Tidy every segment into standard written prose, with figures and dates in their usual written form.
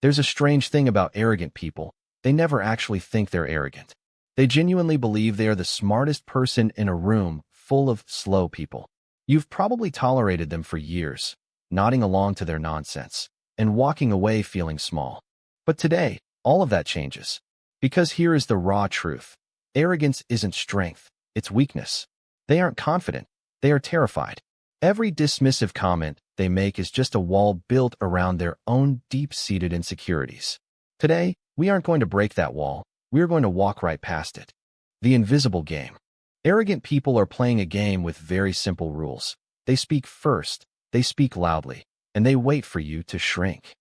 There's a strange thing about arrogant people. They never actually think they're arrogant. They genuinely believe they are the smartest person in a room full of slow people. You've probably tolerated them for years, nodding along to their nonsense, and walking away feeling small. But today, all of that changes. Because here is the raw truth. Arrogance isn't strength, it's weakness. They aren't confident, they are terrified. Every dismissive comment they make is just a wall built around their own deep-seated insecurities. Today, we aren't going to break that wall, we're going to walk right past it. The invisible game. Arrogant people are playing a game with very simple rules. They speak first, they speak loudly, and they wait for you to shrink.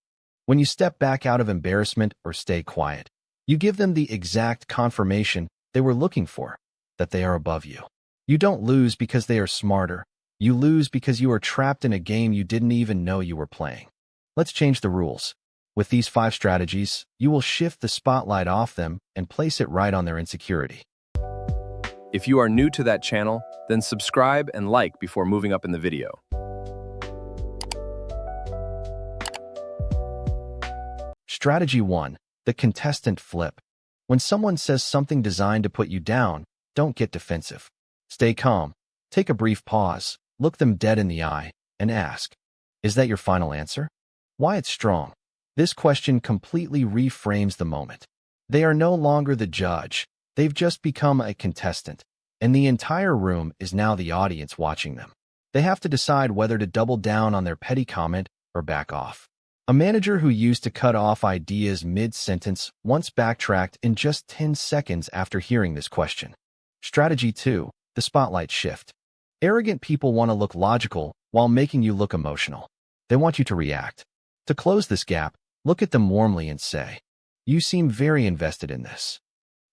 When you step back out of embarrassment or stay quiet, you give them the exact confirmation they were looking for, that they are above you. You don't lose because they are smarter. You lose because you are trapped in a game you didn't even know you were playing. Let's change the rules. With these 5 strategies, you will shift the spotlight off them and place it right on their insecurity. If you are new to that channel, then subscribe and like before moving up in the video. Strategy 1. The contestant flip. When someone says something designed to put you down, don't get defensive. Stay calm. Take a brief pause, look them dead in the eye, and ask, is that your final answer? Why it's strong? This question completely reframes the moment. They are no longer the judge. They've just become a contestant, and the entire room is now the audience watching them. They have to decide whether to double down on their petty comment or back off. A manager who used to cut off ideas mid-sentence once backtracked in just 10 seconds after hearing this question. Strategy 2. The spotlight shift. Arrogant people want to look logical while making you look emotional. They want you to react. To close this gap, look at them warmly and say, you seem very invested in this.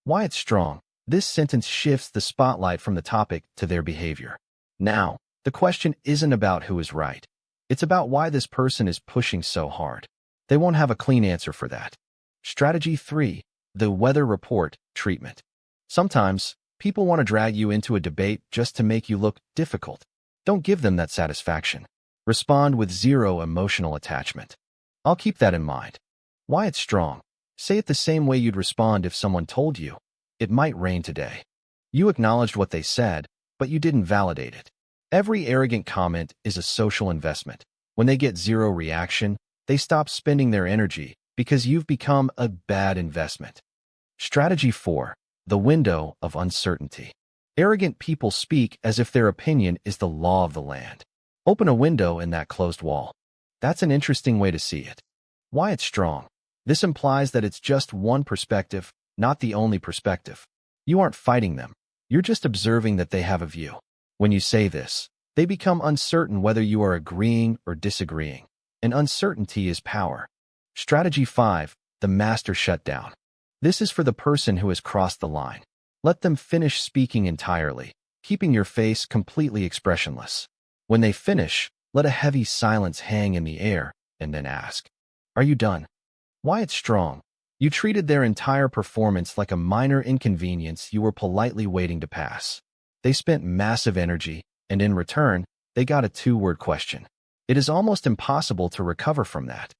Why it's strong. This sentence shifts the spotlight from the topic to their behavior. Now, the question isn't about who is right. It's about why this person is pushing so hard. They won't have a clean answer for that. Strategy 3. The weather report treatment. Sometimes, people want to drag you into a debate just to make you look difficult. Don't give them that satisfaction. Respond with zero emotional attachment. I'll keep that in mind. Why it's strong. Say it the same way you'd respond if someone told you, it might rain today. You acknowledged what they said, but you didn't validate it. Every arrogant comment is a social investment. When they get zero reaction, they stop spending their energy because you've become a bad investment. Strategy 4. The window of uncertainty. Arrogant people speak as if their opinion is the law of the land. Open a window in that closed wall. That's an interesting way to see it. Why it's strong. This implies that it's just one perspective, not the only perspective. You aren't fighting them. You're just observing that they have a view. When you say this, they become uncertain whether you are agreeing or disagreeing. And uncertainty is power. Strategy 5. The master shutdown. This is for the person who has crossed the line. Let them finish speaking entirely, keeping your face completely expressionless. When they finish, let a heavy silence hang in the air, and then ask, are you done? Why it's strong. You treated their entire performance like a minor inconvenience you were politely waiting to pass. They spent massive energy, and in return, they got a 2-word question. It is almost impossible to recover from that.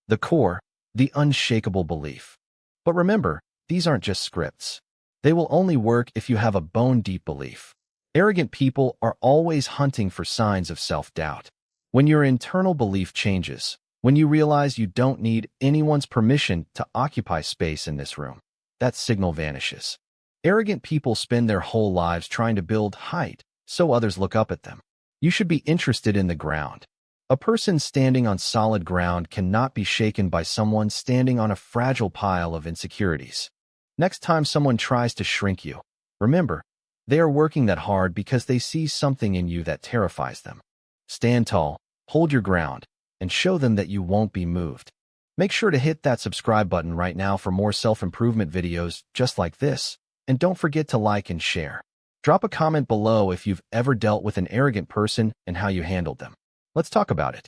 The core, the unshakable belief. But remember, these aren't just scripts. They will only work if you have a bone-deep belief. Arrogant people are always hunting for signs of self-doubt. When your internal belief changes, when you realize you don't need anyone's permission to occupy space in this room, that signal vanishes. Arrogant people spend their whole lives trying to build height so others look up at them. You should be interested in the ground. A person standing on solid ground cannot be shaken by someone standing on a fragile pile of insecurities. Next time someone tries to shrink you, remember, they are working that hard because they see something in you that terrifies them. Stand tall, hold your ground, and show them that you won't be moved. Make sure to hit that subscribe button right now for more self-improvement videos just like this, and don't forget to like and share. Drop a comment below if you've ever dealt with an arrogant person and how you handled them. Let's talk about it.